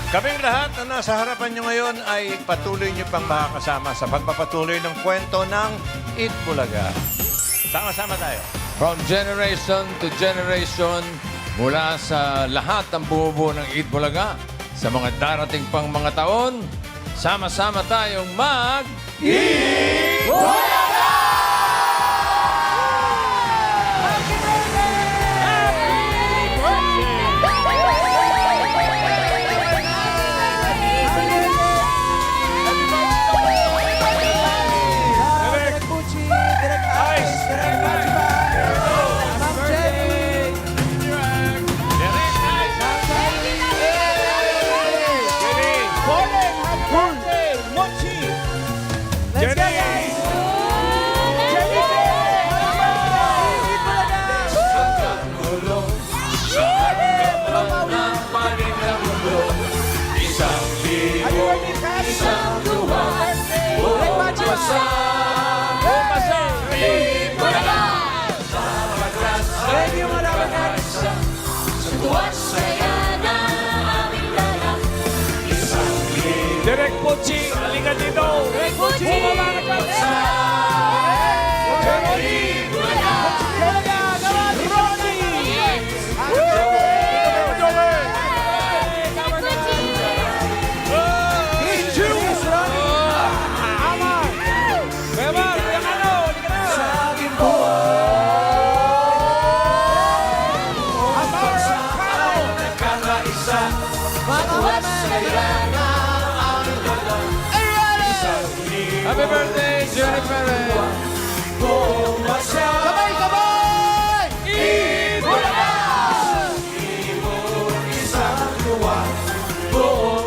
Kaming lahat na nasa harapan nyo ngayon ay patuloy nyo pang makakasama sa pagpapatuloy ng kwento ng Eat Bulaga. Sama-sama tayo. From generation to generation, mula sa lahat ng bumubuo ng Eat Bulaga, sa mga darating pang mga taon, sama-sama tayong mag-Eat Bulaga! Direk Pochi, halika dito! Direk Pochi! Bumaba ka dyan! Ronnie! Happy birthday, Jennifer! Sabay-sabay! Eat Bulaga! Isang tuwa, buo